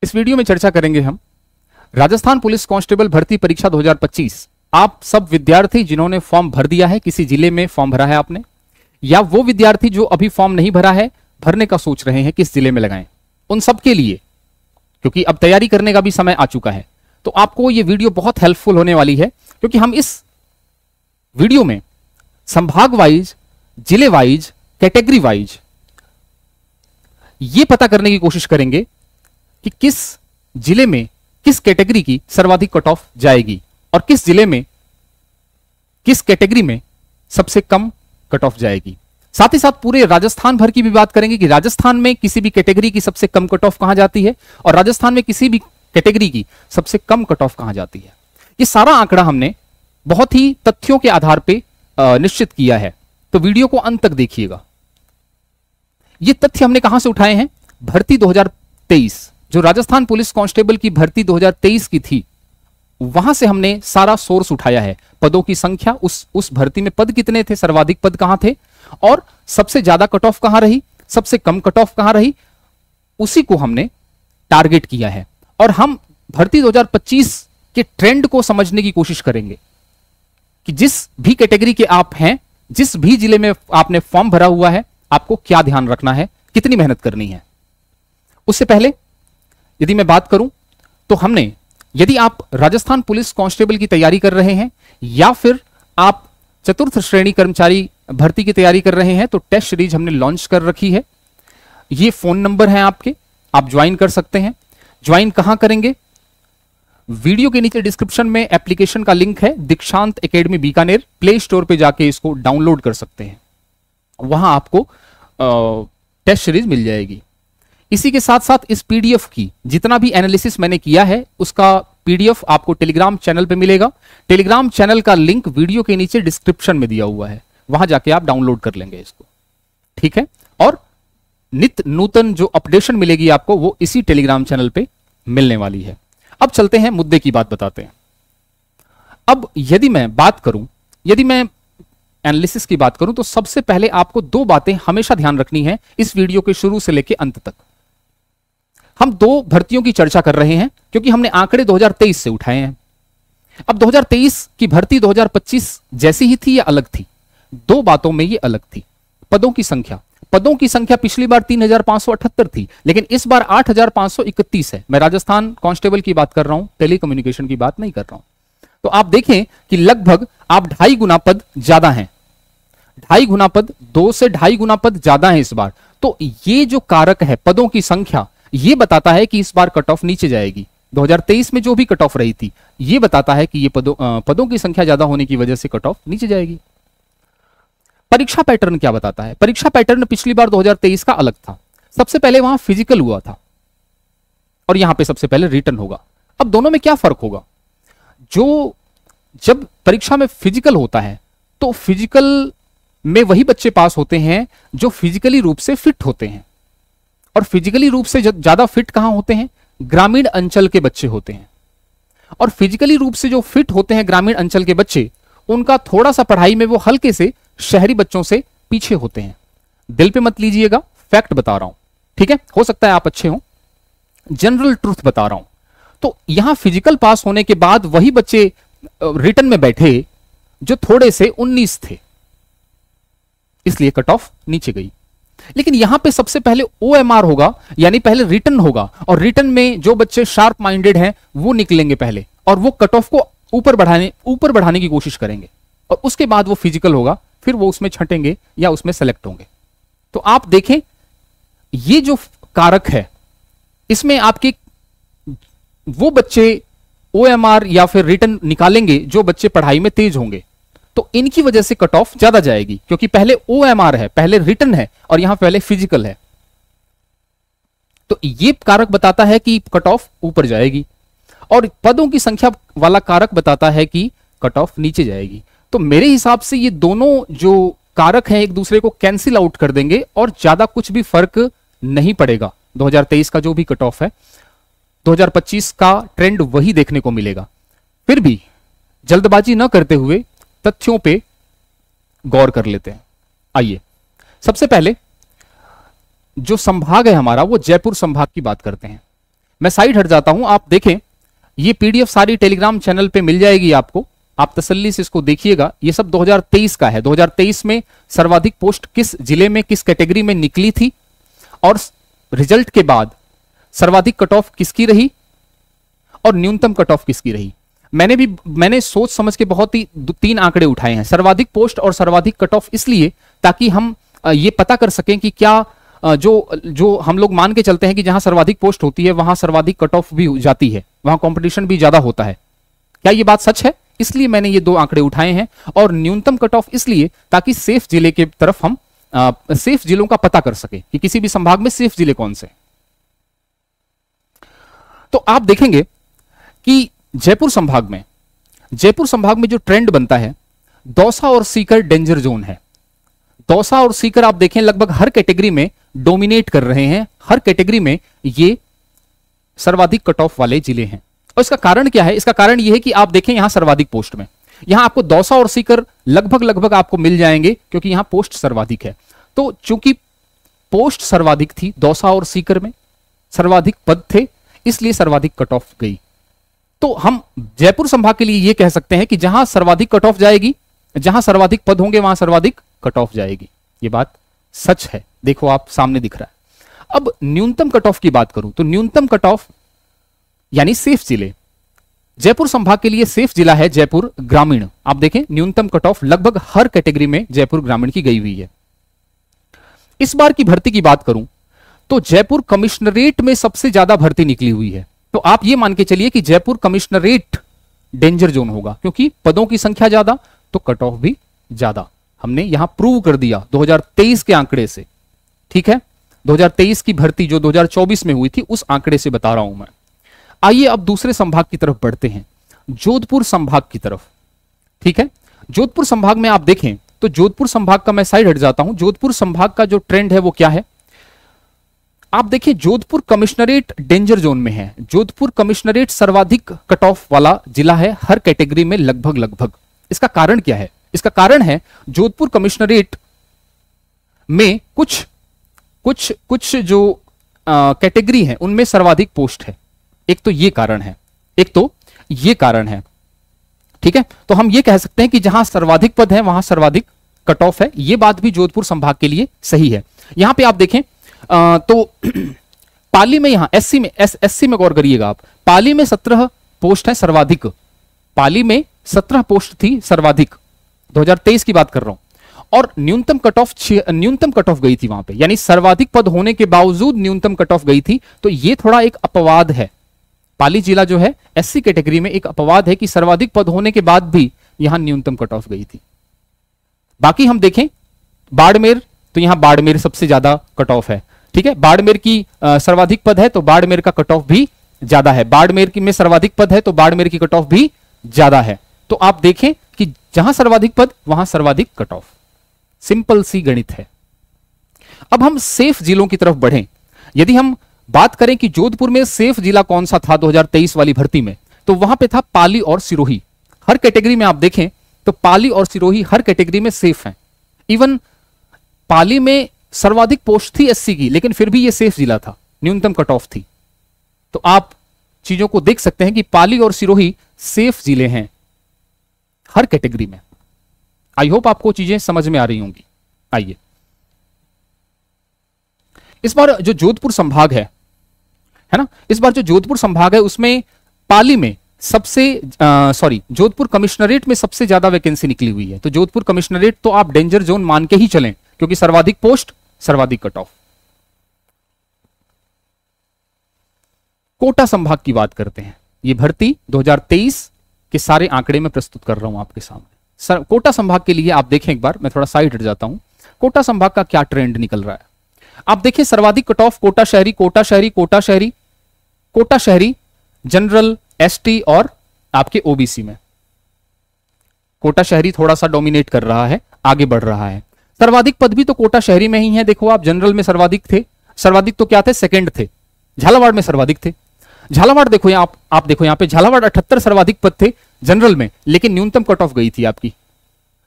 इस वीडियो में चर्चा करेंगे हम राजस्थान पुलिस कांस्टेबल भर्ती परीक्षा 2025। आप सब विद्यार्थी जिन्होंने फॉर्म भर दिया है, किसी जिले में फॉर्म भरा है आपने, या वो विद्यार्थी जो अभी फॉर्म नहीं भरा है, भरने का सोच रहे हैं किस जिले में लगाएं, उन सब के लिए, क्योंकि अब तैयारी करने का भी समय आ चुका है, तो आपको ये वीडियो बहुत हेल्पफुल होने वाली है। क्योंकि हम इस वीडियो में संभाग वाइज, जिले वाइज, कैटेगरी वाइज ये पता करने की कोशिश करेंगे कि किस जिले में किस कैटेगरी की सर्वाधिक कट ऑफ जाएगी और किस जिले में किस कैटेगरी में सबसे कम कट ऑफ जाएगी। साथ ही साथ पूरे राजस्थान भर की भी बात करेंगे कि राजस्थान में किसी भी कैटेगरी की सबसे कम कट ऑफ कहां जाती है और राजस्थान में किसी भी कैटेगरी की सबसे कम कट ऑफ कहां जाती है। ये सारा आंकड़ा हमने बहुत ही तथ्यों के आधार पर निश्चित किया है, तो वीडियो को अंत तक देखिएगा। ये तथ्य हमने कहां से उठाए हैं? भर्ती 2023, जो राजस्थान पुलिस कांस्टेबल की भर्ती 2023 की थी, वहां से हमने सारा सोर्स उठाया है। पदों की संख्या, उस भर्ती में पद कितने थे, सर्वाधिक पद कहां थे और सबसे ज्यादा कट ऑफ कहां रही, सबसे कम कट ऑफ कहां रही, उसी को हमने टारगेट किया है। और हम भर्ती 2025 के ट्रेंड को समझने की कोशिश करेंगे कि जिस भी कैटेगरी के आप हैं, जिस भी जिले में आपने फॉर्म भरा हुआ है, आपको क्या ध्यान रखना है, कितनी मेहनत करनी है। उससे पहले यदि मैं बात करूं तो हमने, यदि आप राजस्थान पुलिस कांस्टेबल की तैयारी कर रहे हैं या फिर आप चतुर्थ श्रेणी कर्मचारी भर्ती की तैयारी कर रहे हैं, तो टेस्ट सीरीज हमने लॉन्च कर रखी है। ये फोन नंबर है आपके, आप ज्वाइन कर सकते हैं। ज्वाइन कहां करेंगे? वीडियो के नीचे डिस्क्रिप्शन में एप्लीकेशन का लिंक है, दीक्षांत एकेडमी बीकानेर, प्ले स्टोर पे जाके इसको डाउनलोड कर सकते हैं। वहां आपको टेस्ट सीरीज मिल जाएगी। इसी के साथ साथ इस पीडीएफ की जितना भी एनालिसिस मैंने किया है, उसका पीडीएफ आपको टेलीग्राम चैनल पे मिलेगा। टेलीग्राम चैनल का लिंक वीडियो के नीचे डिस्क्रिप्शन में दिया हुआ है, वहां जाके आप डाउनलोड कर लेंगे इसको, ठीक है। और नित्य नूतन जो अपडेशन मिलेगी आपको, वो इसी टेलीग्राम चैनल पे मिलने वाली है। अब चलते हैं, मुद्दे की बात बताते हैं। अब यदि मैं एनालिसिस की बात करूं, तो सबसे पहले आपको दो बातें हमेशा ध्यान रखनी है इस वीडियो के शुरू से लेकर अंत तक। हम दो भर्तियों की चर्चा कर रहे हैं क्योंकि हमने आंकड़े 2023 से उठाए हैं। अब 2023 की भर्ती 2025 जैसी ही थी या अलग थी? दो बातों में ये अलग थी। पदों की संख्या पिछली बार 3578 थी, लेकिन इस बार 8531 है। मैं राजस्थान कांस्टेबल की बात कर रहा हूं, टेलीकम्युनिकेशन की बात नहीं कर रहा हूं। तो आप देखें कि लगभग आप 2.5 गुना पद ज्यादा हैं, 2.5 गुना पद, 2 से 2.5 गुना पद ज्यादा है इस बार। तो ये जो कारक है पदों की संख्या, ये बताता है कि इस बार कट ऑफ नीचे जाएगी। 2023 में जो भी कट ऑफ रही थी, ये बताता है कि ये पदों की संख्या ज्यादा होने की वजह से कट ऑफ नीचे जाएगी। परीक्षा पैटर्न क्या बताता है? परीक्षा पैटर्न पिछली बार 2023 का अलग था। सबसे पहले वहां फिजिकल हुआ था और यहां पे सबसे पहले रिटन होगा। अब दोनों में क्या फर्क होगा? जब परीक्षा में फिजिकल होता है, तो फिजिकल में वही बच्चे पास होते हैं जो फिजिकली रूप से फिट होते हैं। और फिजिकली रूप से ज्यादा फिट कहां होते हैं? ग्रामीण अंचल के बच्चे होते हैं। और फिजिकली रूप से जो फिट होते हैं ग्रामीण अंचल के बच्चे, उनका थोड़ा सा पढ़ाई में वो हल्के से शहरी बच्चों से पीछे होते हैं। दिल पे मत लीजिएगा, फैक्ट बता रहा हूं, ठीक है। हो सकता है आप अच्छे हो, जनरल ट्रूथ बता रहा हूं। तो यहां फिजिकल पास होने के बाद वही बच्चे रिटन में बैठे जो थोड़े से 19 थे, इसलिए कट ऑफ नीचे गई। लेकिन यहां पे सबसे पहले ओएमआर होगा, यानी पहले रिटन होगा, और रिटन में जो बच्चे शार्प माइंडेड हैं वो निकलेंगे पहले, और वो कट ऑफ को ऊपर बढ़ाने की कोशिश करेंगे। और उसके बाद वो फिजिकल होगा, फिर वो उसमें छटेंगे या उसमें सेलेक्ट होंगे। तो आप देखें, ये जो कारक है, इसमें आपके वो बच्चे ओएमआर या फिर रिटन निकालेंगे जो बच्चे पढ़ाई में तेज होंगे। तो इनकी वजह से कट ऑफ ज्यादा जाएगी, क्योंकि पहले ओएमआर है, पहले रिटन है, और यहां पहले फिजिकल है। तो ये कारक बताता है कि कट ऑफ ऊपर जाएगी, और पदों की संख्या वाला कारक बताता है कि कट ऑफ नीचे जाएगी। तो मेरे हिसाब से ये दोनों जो कारक हैं एक दूसरे को कैंसिल आउट कर देंगे और ज्यादा कुछ भी फर्क नहीं पड़ेगा। 2023 का जो भी कट ऑफ है, 2025 का ट्रेंड वही देखने को मिलेगा। फिर भी जल्दबाजी न करते हुए तथ्यों पे गौर कर लेते हैं। आइए, सबसे पहले जो संभाग है हमारा, वो जयपुर संभाग की बात करते हैं। मैं साइड हट जाता हूं, आप देखें ये पीडीएफ सारी टेलीग्राम चैनल पे मिल जाएगी आपको, आप तसल्ली से इसको देखिएगा। ये सब 2023 का है। 2023 में सर्वाधिक पोस्ट किस जिले में किस कैटेगरी में निकली थी और रिजल्ट के बाद सर्वाधिक कट ऑफ किसकी रही और न्यूनतम कट ऑफ किसकी रही। मैंने सोच समझ के बहुत ही 3 आंकड़े उठाए हैं, सर्वाधिक पोस्ट और सर्वाधिक कट ऑफ, इसलिए ताकि हम ये पता कर सकें कि क्या जो हम लोग मान के चलते हैं कि जहां सर्वाधिक पोस्ट होती है वहां सर्वाधिक कट ऑफ भी जाती है, वहां कंपटीशन भी ज्यादा होता है, क्या ये बात सच है। इसलिए मैंने ये 2 आंकड़े उठाए हैं। और न्यूनतम कट ऑफ इसलिए ताकि सेफ जिले के तरफ हम सेफ जिलों का पता कर सके कि किसी भी संभाग में सेफ जिले कौन से। तो आप देखेंगे कि जयपुर संभाग में जो ट्रेंड बनता है, दौसा और सीकर डेंजर जोन है। दौसा और सीकर आप देखें लगभग हर कैटेगरी में डोमिनेट कर रहे हैं, हर कैटेगरी में ये सर्वाधिक कट ऑफ वाले जिले हैं। और इसका कारण क्या है? इसका कारण यह है कि आप देखें यहां सर्वाधिक पोस्ट में, यहां आपको दौसा और सीकर लगभग आपको मिल जाएंगे क्योंकि यहां पोस्ट सर्वाधिक है। तो चूंकि पोस्ट सर्वाधिक थी दौसा और सीकर में, सर्वाधिक पद थे, इसलिए सर्वाधिक कट ऑफ गई। तो हम जयपुर संभाग के लिए यह कह सकते हैं कि जहां सर्वाधिक कट ऑफ जाएगी, जहां सर्वाधिक पद होंगे वहां सर्वाधिक कट ऑफ जाएगी। यह बात सच है, देखो आप सामने दिख रहा है। अब न्यूनतम कट ऑफ की बात करूं तो न्यूनतम कट ऑफ यानी सेफ जिले, जयपुर संभाग के लिए सेफ जिला है जयपुर ग्रामीण। आप देखें न्यूनतम कट ऑफ लगभग हर कैटेगरी में जयपुर ग्रामीण की गई हुई है। इस बार की भर्ती की बात करूं तो जयपुर कमिश्नरेट में सबसे ज्यादा भर्ती निकली हुई है। तो आप यह मान के चलिए कि जयपुर कमिश्नरेट डेंजर जोन होगा क्योंकि पदों की संख्या ज्यादा तो कट ऑफ भी ज्यादा। हमने यहां प्रूव कर दिया 2023 के आंकड़े से, ठीक है। 2023 की भर्ती जो 2024 में हुई थी उस आंकड़े से बता रहा हूं मैं। आइए अब दूसरे संभाग की तरफ बढ़ते हैं, जोधपुर संभाग की तरफ, ठीक है। जोधपुर संभाग में आप देखें तो जोधपुर संभाग का मैं साइड हट जाता हूं। जोधपुर संभाग का जो ट्रेंड है वो क्या है, आप देखिए जोधपुर कमिश्नरेट डेंजर जोन में है। जोधपुर कमिश्नरेट सर्वाधिक कट ऑफ वाला जिला है हर कैटेगरी में लगभग। इसका कारण क्या है? इसका कारण है जोधपुर कमिश्नरेट में कुछ जो कैटेगरी है उनमें सर्वाधिक पोस्ट है। एक तो ये कारण है, ठीक है। तो हम ये कह सकते हैं कि जहां सर्वाधिक पद है वहां सर्वाधिक कट ऑफ है। यह बात भी जोधपुर संभाग के लिए सही है। यहां पे आप देखें तो पाली में, यहां एससी में गौर करिएगा आप, पाली में 17 पोस्ट है सर्वाधिक, पाली में 17 पोस्ट थी सर्वाधिक, 2023 की बात कर रहा हूं। और न्यूनतम कट ऑफ गई थी वहां पे, यानी सर्वाधिक पद होने के बावजूद न्यूनतम कट ऑफ गई थी। तो यह थोड़ा एक अपवाद है, पाली जिला जो है एससी कैटेगरी में एक अपवाद है कि सर्वाधिक पद होने के बाद भी यहां न्यूनतम कट ऑफ गई थी। बाकी हम देखें बाड़मेर, तो यहां बाड़मेर सबसे ज्यादा कट ऑफ है, ठीक है। बाड़मेर की सर्वाधिक पद है तो बाड़मेर का कट ऑफ भी ज्यादा है, बाड़मेर की में सर्वाधिक पद है तो बाड़मेर की कट ऑफ भी ज्यादा है। तो आप देखें कि जहां सर्वाधिक पद वहां सर्वाधिक कट ऑफ, सिंपल सी गणित है। अब हम सेफ जिलों की तरफ बढ़ें। यदि हम बात करें कि जोधपुर में सेफ जिला कौन सा था 2023 वाली भर्ती में, तो वहां पे था पाली और सिरोही। हर कैटेगरी में आप देखें तो पाली और सिरोही हर कैटेगरी में सेफ हैं। इवन पाली में सर्वाधिक पोस्ट थी एससी की, लेकिन फिर भी यह सेफ जिला था, न्यूनतम कट ऑफ थी। तो आप चीजों को देख सकते हैं कि पाली और सिरोही सेफ जिले हैं हर कैटेगरी में। आई होप आपको चीजें समझ में आ रही होंगी। आइए इस बार जो जोधपुर संभाग है ना, इस बार जो जोधपुर संभाग है उसमें पाली में जोधपुर कमिश्नरेट में सबसे ज्यादा वैकेंसी निकली हुई है। तो जोधपुर कमिश्नरेट तो आप डेंजर जोन मान के ही चलें क्योंकि सर्वाधिक पोस्ट सर्वाधिक कट ऑफ। कोटा संभाग की बात करते हैं। यह भर्ती 2023 के सारे आंकड़े में प्रस्तुत कर रहा हूं आपके सामने। कोटा संभाग के लिए आप देखें, एक बार मैं थोड़ा साइड हट जाता हूं, कोटा संभाग का क्या ट्रेंड निकल रहा है। आप देखिए सर्वाधिक कट ऑफ कोटा शहरी, जनरल, एसटी और आपके ओबीसी में कोटा शहरी थोड़ा सा डोमिनेट कर रहा है, आगे बढ़ रहा है। सर्वाधिक पद भी तो कोटा शहरी में ही है। देखो आप जनरल में सर्वाधिक थे, सर्वाधिक तो क्या थे, सेकंड थे। झालावाड़ में सर्वाधिक थे, झालावाड़ देखो यहां आप देखो यहां पे झालावाड़ 78 सर्वाधिक पद थे जनरल में, लेकिन न्यूनतम कट ऑफ गई थी आपकी।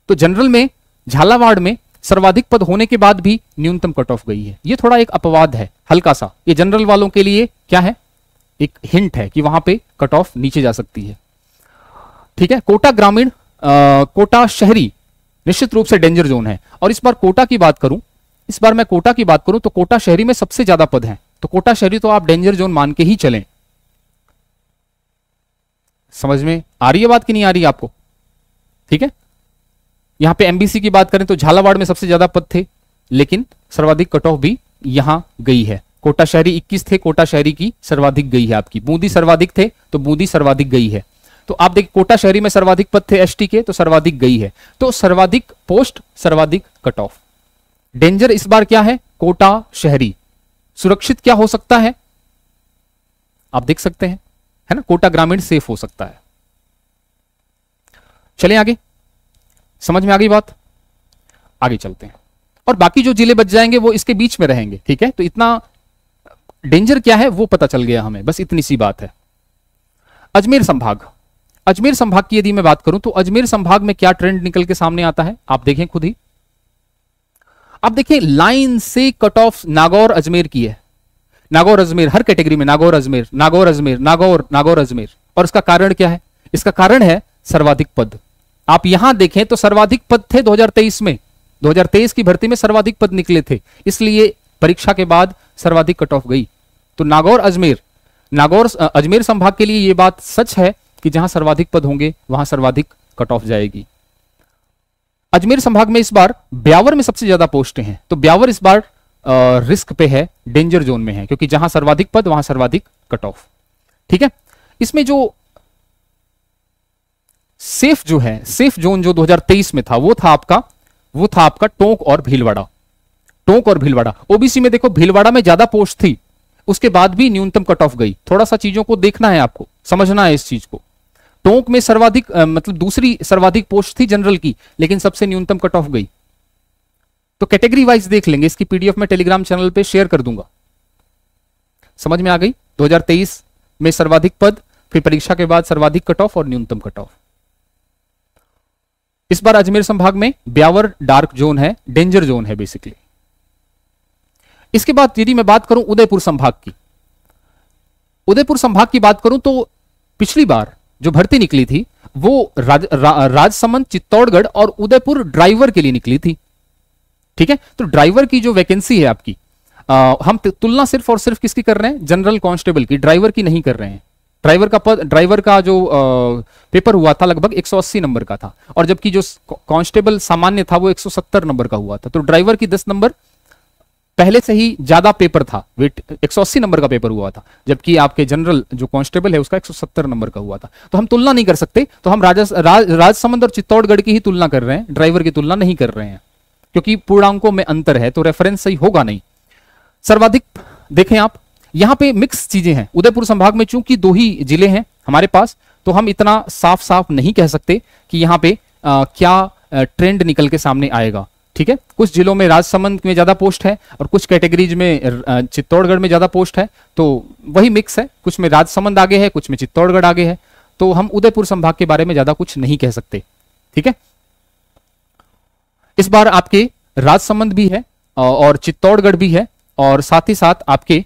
तो जनरल में झालावाड़ में सर्वाधिक पद होने के बाद भी न्यूनतम कट ऑफ गई है। ये थोड़ा एक अपवाद है हल्का सा, ये जनरल वालों के लिए क्या है, एक हिंट है कि वहां पे कट ऑफ नीचे जा सकती है। ठीक है, कोटा ग्रामीण, कोटा शहरी निश्चित रूप से डेंजर जोन है। और इस बार कोटा की बात करूं, इस बार मैं कोटा की बात करूं तो कोटा शहरी में सबसे ज्यादा पद हैं, तो कोटा शहरी तो आप डेंजर जोन मान के ही चलें। समझ में आ रही है बात कि नहीं आ रही है आपको? ठीक है, यहां पे एमबीसी की बात करें तो झालावाड़ में सबसे ज्यादा पद थे, लेकिन सर्वाधिक कट ऑफ भी यहां गई है। कोटा शहरी 21 थे, कोटा शहरी की सर्वाधिक गई है आपकी। बूंदी सर्वाधिक थे तो बूंदी सर्वाधिक गई है। तो आप देखिए कोटा शहरी में सर्वाधिक पद थे एसटी के, तो सर्वाधिक गई है। तो सर्वाधिक पोस्ट, सर्वाधिक कट ऑफ। डेंजर इस बार क्या है? कोटा शहरी। सुरक्षित क्या हो सकता है? आप देख सकते हैं, है ना, कोटा ग्रामीण सेफ हो सकता है। चलें आगे, समझ में आ गई बात? आगे चलते हैं और बाकी जो जिले बच जाएंगे वो इसके बीच में रहेंगे। ठीक है, तो इतना डेंजर क्या है वो पता चल गया हमें, बस इतनी सी बात है। अजमेर संभाग, अजमेर संभाग की यदि मैं बात करूं तो अजमेर संभाग में क्या ट्रेंड निकल के सामने आता है आप देखें खुद ही। आप देखें लाइन से कट ऑफ नागौर अजमेर की है। नागौर अजमेर हर कैटेगरी में, नागौर अजमेर, नागौर अजमेर, नागौर अजमेर। और इसका कारण क्या है? इसका कारण है सर्वाधिक पद। आप यहां देखें तो सर्वाधिक पद थे 2023 में, 2023 की भर्ती में सर्वाधिक पद निकले थे, इसलिए परीक्षा के बाद सर्वाधिक कट ऑफ गई। तो नागौर अजमेर, नागौर अजमेर संभाग के लिए यह बात सच है कि जहां सर्वाधिक पद होंगे वहां सर्वाधिक कट ऑफ जाएगी। अजमेर संभाग में इस बार ब्यावर में सबसे ज्यादा पोस्टें हैं, तो ब्यावर इस बार रिस्क पे है, डेंजर जोन में है, क्योंकि जहां सर्वाधिक पद वहां सर्वाधिक कट ऑफ। ठीक है, इसमें जो सेफ जो है, सेफ जोन जो 2023 में था वो था आपका टोंक और भीलवाड़ा। टोंक और भीलवाड़ा। ओबीसी में देखो भीलवाड़ा में ज्यादा पोस्ट थी, उसके बाद भी न्यूनतम कट ऑफ गई। थोड़ा सा चीजों को देखना है, आपको समझना है इस चीज को। टोंक में सर्वाधिक मतलब दूसरी सर्वाधिक पोस्ट थी जनरल की, लेकिन सबसे न्यूनतम कट ऑफ गई। तो कैटेगरी वाइज देख लेंगे, इसकी पीडीएफ में टेलीग्राम चैनल पे शेयर कर दूंगा। समझ में आ गई? 2023 में सर्वाधिक पद, फिर परीक्षा के बाद सर्वाधिक कट ऑफ और न्यूनतम कट ऑफ। इस बार अजमेर संभाग में ब्यावर डार्क जोन है, डेंजर जोन है बेसिकली। इसके बाद यदि मैं बात करूं उदयपुर संभाग की, उदयपुर संभाग की बात करूं तो पिछली बार जो भर्ती निकली थी वो राजसमंद, चित्तौड़गढ़ और उदयपुर ड्राइवर के लिए निकली थी। ठीक है, तो ड्राइवर की जो वैकेंसी है आपकी, हम तुलना सिर्फ और सिर्फ किसकी कर रहे हैं? जनरल कांस्टेबल की, ड्राइवर की नहीं कर रहे हैं। ड्राइवर का जो पेपर हुआ था लगभग 180 नंबर का था, और जबकि जो कांस्टेबल सामान्य था वो 170 नंबर का हुआ था। तो ड्राइवर की 10 नंबर पहले से ही ज्यादा पेपर था, वेट 180 नंबर का पेपर हुआ था, जबकि आपके जनरल जो कांस्टेबल है उसका 170 नंबर का हुआ था। तो हम तुलना नहीं कर सकते, तो हम राजसमंद और चित्तौड़गढ़ की ही तुलना कर रहे हैं, ड्राइवर की तुलना नहीं कर रहे हैं, क्योंकि पूर्णांकों में अंतर है, तो रेफरेंस सही होगा नहीं। सर्वाधिक देखें आप, यहां पे मिक्स चीजें हैं। उदयपुर संभाग में चूंकि 2 ही जिले हैं हमारे पास, तो हम इतना साफ साफ नहीं कह सकते कि यहां पे क्या ट्रेंड निकल के सामने आएगा। ठीक है, कुछ जिलों में राजसमंद में ज्यादा पोस्ट है और कुछ कैटेगरीज में चित्तौड़गढ़ में ज्यादा पोस्ट है, तो वही मिक्स है। कुछ में राजसमंद आगे है, कुछ में चित्तौड़गढ़ आगे है, तो हम उदयपुर संभाग के बारे में ज्यादा कुछ नहीं कह सकते। ठीक है, इस बार आपके राजसमंद भी है और चित्तौड़गढ़ भी है, और साथ ही साथ आपके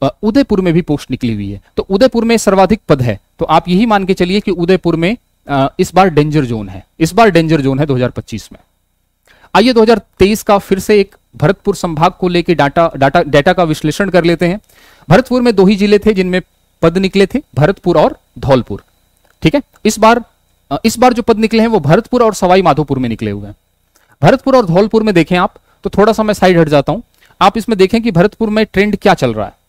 उदयपुर में भी पोस्ट निकली हुई है। तो उदयपुर में सर्वाधिक पद है, तो आप यही मान के चलिए कि उदयपुर में इस बार डेंजर जोन है, इस बार डेंजर जोन है 2025 में। आइए 2023 का फिर से एक भरतपुर संभाग को लेकर डाटा का विश्लेषण कर लेते हैं। भरतपुर में 2 ही जिले थे जिनमें पद निकले थे, भरतपुर और धौलपुर। ठीक है, इस बार जो पद निकले हैं वो भरतपुर और सवाई माधोपुर में निकले हुए हैं। भरतपुर और धौलपुर में देखें आप, तो थोड़ा सा मैं साइड हट जाता हूं, आप इसमें देखें कि भरतपुर में ट्रेंड क्या चल रहा है।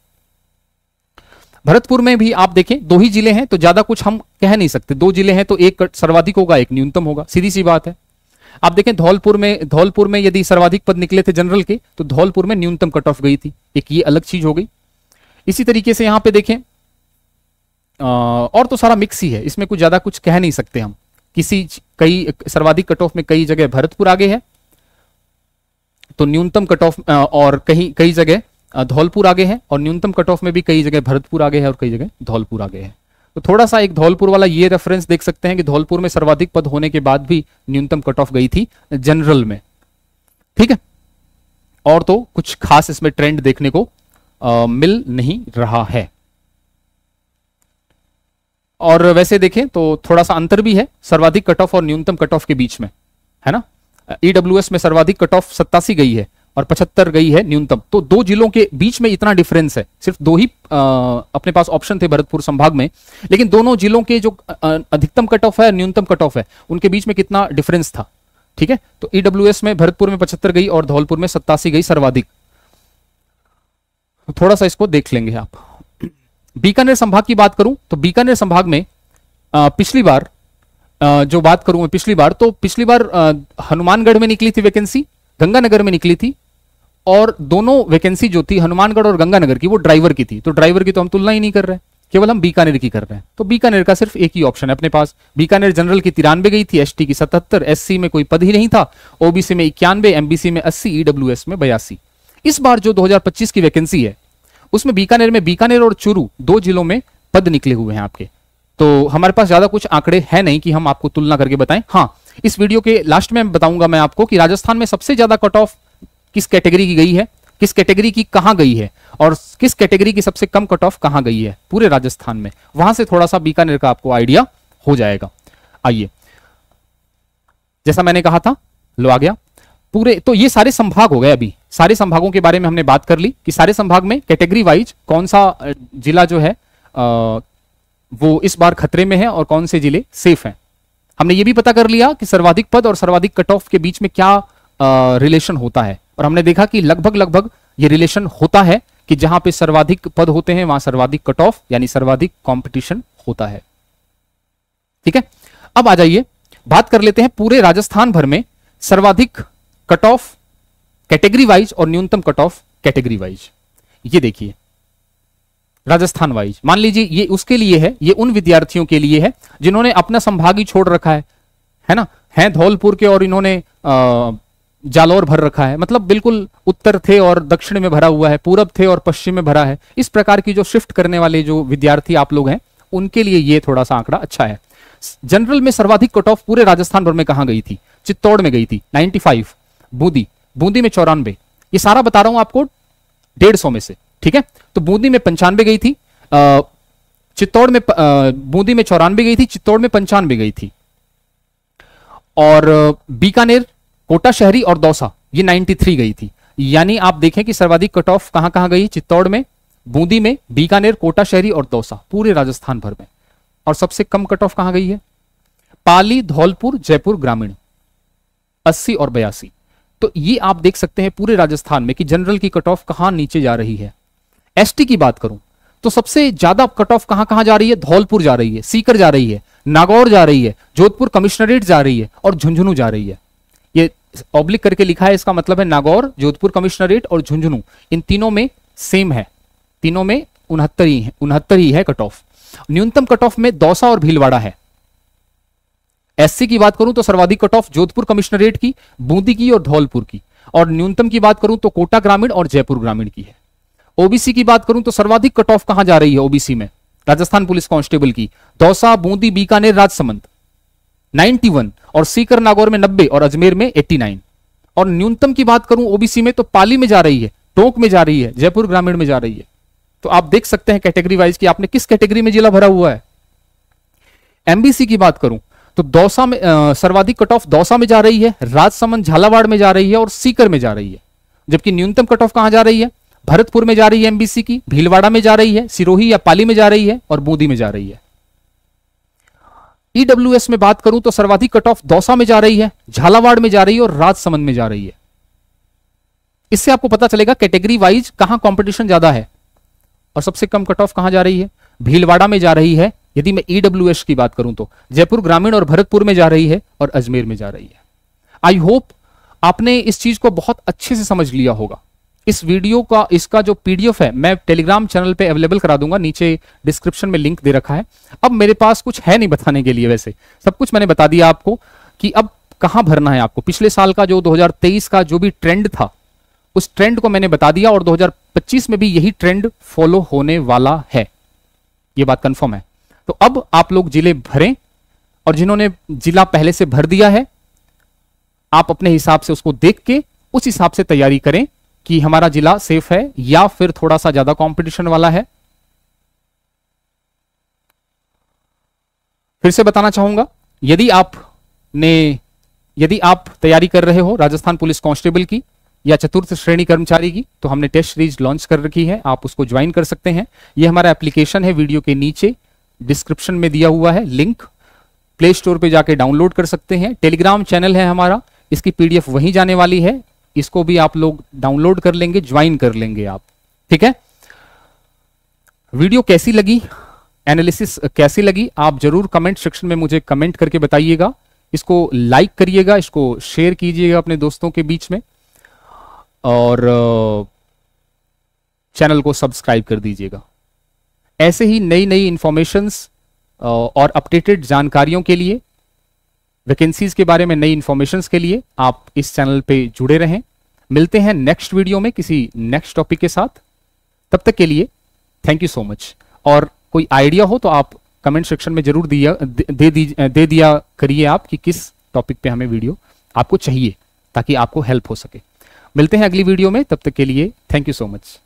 भरतपुर में भी आप देखें 2 ही जिले हैं, तो ज्यादा कुछ हम कह नहीं सकते। 2 जिले हैं तो एक सर्वाधिक होगा, एक न्यूनतम होगा, सीधी सी बात है। आप देखें धौलपुर में यदि सर्वाधिक पद निकले थे जनरल के, तो धौलपुर में न्यूनतम कट ऑफ गई थी, एक ये अलग चीज हो गई। इसी तरीके से यहां पे देखें, और तो सारा मिक्स ही है, इसमें कुछ ज्यादा कुछ कह नहीं सकते हम। कई सर्वाधिक कट ऑफ में कई जगह भरतपुर आगे है, तो न्यूनतम कट ऑफ, और कई जगह धौलपुर आगे है, और न्यूनतम कट ऑफ में भी कई जगह भरतपुर आगे है और कई जगह धौलपुर आगे है। तो थोड़ा सा एक धौलपुर वाला ये रेफरेंस देख सकते हैं कि धौलपुर में सर्वाधिक पद होने के बाद भी न्यूनतम कट ऑफ गई थी जनरल में। ठीक है, और तो कुछ खास इसमें ट्रेंड देखने को मिल नहीं रहा है। और वैसे देखें तो थोड़ा सा अंतर भी है सर्वाधिक कट ऑफ और न्यूनतम कट ऑफ के बीच में, है ना। ईडब्ल्यूएस में सर्वाधिक कट ऑफ 87 गई है और 75 गई है न्यूनतम। तो दो जिलों के बीच में इतना डिफरेंस है, सिर्फ दो ही अपने पास ऑप्शन थे भरतपुर संभाग में, लेकिन दोनों जिलों के जो अधिकतम कट ऑफ है न्यूनतम कट ऑफ है उनके बीच में कितना डिफरेंस था, ठीक है। तो ईडब्ल्यूएस में भरतपुर में 75 गई और धौलपुर में 87 गई सर्वाधिक। तो थोड़ा सा इसको देख लेंगे आप। बीकानेर संभाग की बात करूं तो बीकानेर संभाग में पिछली बार जो बात करूं मैं पिछली बार हनुमानगढ़ में निकली थी वैकेंसी, गंगानगर में निकली थी, और दोनों वैकेंसी जो थी हनुमानगढ़ और गंगानगर की वो ड्राइवर की थी। तो ड्राइवर की तो हम तुलना ही नहीं कर रहे, केवल हम बीकानेर की कर रहे हैं। तो बीकानेर का सिर्फ एक ही ऑप्शन है अपने पास। बीकानेर जनरल की 93 गई थी, एसटी की 77, एससी में कोई पद ही नहीं था, ओबीसी में 91, एमबीसी में 80, ईडब्ल्यूएस में 82। इस बार जो 2025 की वैकेंसी है उसमें बीकानेर और चूरू दो जिलों में पद निकले हुए हैं आपके। तो हमारे पास ज्यादा कुछ आंकड़े हैं नहीं कि हम आपको तुलना करके बताएं। हाँ, इस वीडियो के लास्ट में बताऊंगा मैं आपको कि राजस्थान में सबसे ज्यादा कट ऑफ किस कैटेगरी की गई है, किस कैटेगरी की कहां गई है, और किस कैटेगरी की सबसे कम कट ऑफ कहां गई है पूरे राजस्थान में। वहां से थोड़ा सा बीकानेर का आपको आइडिया हो जाएगा। आइए, जैसा मैंने कहा था, लो आ गया पूरे। तो ये सारे संभाग हो गए। अभी सारे संभागों के बारे में हमने बात कर ली कि सारे संभाग में कैटेगरी वाइज कौन सा जिला जो है वो इस बार खतरे में है और कौन से जिले सेफ हैं। हमने ये भी पता कर लिया कि सर्वाधिक पद और सर्वाधिक कट ऑफ के बीच में क्या रिलेशन होता है, और हमने देखा कि लगभग ये रिलेशन होता है कि जहां पे सर्वाधिक पद होते हैं वहां सर्वाधिक कट ऑफ यानी सर्वाधिक कंपटीशन होता है। ठीक है, अब आ जाइए बात कर लेते हैं पूरे राजस्थान भर में सर्वाधिक कट ऑफ कैटेगरी वाइज और न्यूनतम कट ऑफ कैटेगरी वाइज। ये देखिए राजस्थान वाइज, मान लीजिए ये उसके लिए है, ये उन विद्यार्थियों के लिए है जिन्होंने अपना संभाग ही छोड़ रखा है ना, है धौलपुर के और इन्होंने जालौर भर रखा है, मतलब बिल्कुल उत्तर थे और दक्षिण में भरा हुआ है, पूरब थे और पश्चिम में भरा है। इस प्रकार की जो शिफ्ट करने वाले जो विद्यार्थी आप लोग हैं उनके लिए ये थोड़ा सा आंकड़ा अच्छा है। जनरल में सर्वाधिक कट ऑफ पूरे राजस्थान भर में कहां गई थी? चित्तौड़ में गई थी 95, बूंदी में 94। ये सारा बता रहा हूं आपको 150 में से, ठीक है। तो बूंदी में 95 गई थी, चित्तौड़ में बूंदी में 94 गई थी, चित्तौड़ में 95 गई थी, और बीकानेर, कोटा शहरी और दौसा ये 93 गई थी। यानी आप देखें कि सर्वाधिक कट ऑफ कहां कहां गई? चित्तौड़ में, बूंदी में, बीकानेर, कोटा शहरी और दौसा पूरे राजस्थान भर में। और सबसे कम कट ऑफ कहां गई है? पाली, धौलपुर, जयपुर ग्रामीण 80 और 82। तो ये आप देख सकते हैं पूरे राजस्थान में कि जनरल की कट ऑफ कहां नीचे जा रही है। एसटी की बात करूं तो सबसे ज्यादा कट ऑफ कहां कहां जा रही है? धौलपुर जा रही है, सीकर जा रही है, नागौर जा रही है, जोधपुर कमिश्नरेट जा रही है और झुंझुनू जा रही है। ये ऑब्लिक करके लिखा है, इसका मतलब है नागौर, जोधपुर कमिश्नरेट और झुंझुनू इन तीनों में सेम है, तीनों में 69 ही है कट ऑफ। न्यूनतम कट ऑफ में दौसा और भीलवाड़ा है। एससी की बात करूं तो सर्वाधिक कट ऑफ जोधपुर कमिश्नरेट की, बूंदी की और धौलपुर की, और न्यूनतम की बात करूं तो कोटा ग्रामीण और जयपुर ग्रामीण की है। ओबीसी की बात करूं तो सर्वाधिक कट ऑफ कहां जा रही है ओबीसी में? राजस्थान पुलिस कांस्टेबल की, दौसा, बूंदी, बीकानेर, राजसमंद 91, और सीकर नागौर में 90 और अजमेर में 89। और न्यूनतम की बात करूं ओबीसी में तो पाली में जा रही है, टोंक में जा रही है, जयपुर ग्रामीण में जा रही है। तो आप देख सकते हैं कैटेगरी वाइज कि आपने किस कैटेगरी में जिला भरा हुआ है। एमबीसी की बात करूं तो दौसा में सर्वाधिक कट ऑफ दौसा में जा रही है, राजसमंद, झालावाड़ में जा रही है और सीकर में जा रही है। जबकि न्यूनतम कट ऑफ कहां जा रही है? भरतपुर में जा रही है एमबीसी की, भीलवाड़ा में जा रही है, सिरोही या पाली में जा रही है और बूंदी में जा रही है। ईडब्ल्यूएस में बात करूं तो सर्वाधिक कट ऑफ दौसा में जा रही है, झालावाड़ में जा रही है और राजसमंद में जा रही है। इससे आपको पता चलेगा कैटेगरी वाइज कहां कंपटीशन ज्यादा है और सबसे कम कट ऑफ कहां जा रही है। भीलवाड़ा में जा रही है यदि मैं ईडब्ल्यूएस की बात करूं तो, जयपुर ग्रामीण और भरतपुर में जा रही है और अजमेर में जा रही है। आई होप आपने इस चीज को बहुत अच्छे से समझ लिया होगा। इस वीडियो का इसका जो पीडीएफ है मैं टेलीग्राम चैनल पे अवेलेबल करा दूंगा, नीचे डिस्क्रिप्शन में लिंक दे रखा है। अब मेरे पास कुछ है नहीं बताने के लिए, वैसे सब कुछ मैंने बता दिया आपको कि अब कहां भरना है आपको। पिछले साल का जो 2023 का जो भी ट्रेंड था उस ट्रेंड को मैंने बता दिया, और 2025 में भी यही ट्रेंड फॉलो होने वाला है, ये बात कंफर्म है। तो अब आप लोग जिले भरें, और जिन्होंने जिला पहले से भर दिया है आप अपने हिसाब से उसको देख के उस हिसाब से तैयारी करें कि हमारा जिला सेफ है या फिर थोड़ा सा ज्यादा कंपटीशन वाला है। फिर से बताना चाहूंगा, यदि आप तैयारी कर रहे हो राजस्थान पुलिस कांस्टेबल की या चतुर्थ श्रेणी कर्मचारी की, तो हमने टेस्ट सीरीज लॉन्च कर रखी है, आप उसको ज्वाइन कर सकते हैं। यह हमारा एप्लीकेशन है, वीडियो के नीचे डिस्क्रिप्शन में दिया हुआ है लिंक, प्ले स्टोर पे जाके डाउनलोड कर सकते हैं। टेलीग्राम चैनल है हमारा, इसकी पीडीएफ वहीं जाने वाली है, इसको भी आप लोग डाउनलोड कर लेंगे, ज्वाइन कर लेंगे आप, ठीक है। वीडियो कैसी लगी, एनालिसिस कैसी लगी, आप जरूर कमेंट सेक्शन में मुझे कमेंट करके बताइएगा। इसको लाइक करिएगा, इसको शेयर कीजिएगा अपने दोस्तों के बीच में, और चैनल को सब्सक्राइब कर दीजिएगा। ऐसे ही नई नई इंफॉर्मेशंस और अपडेटेड जानकारियों के लिए, वैकेंसीज के बारे में नई इंफॉर्मेशंस के लिए आप इस चैनल पे जुड़े रहें। मिलते हैं नेक्स्ट वीडियो में किसी नेक्स्ट टॉपिक के साथ, तब तक के लिए थैंक यू सो मच। और कोई आइडिया हो तो आप कमेंट सेक्शन में जरूर दे दिया करिए आप कि किस टॉपिक पे हमें वीडियो आपको चाहिए, ताकि आपको हेल्प हो सके। मिलते हैं अगली वीडियो में, तब तक के लिए थैंक यू सो मच।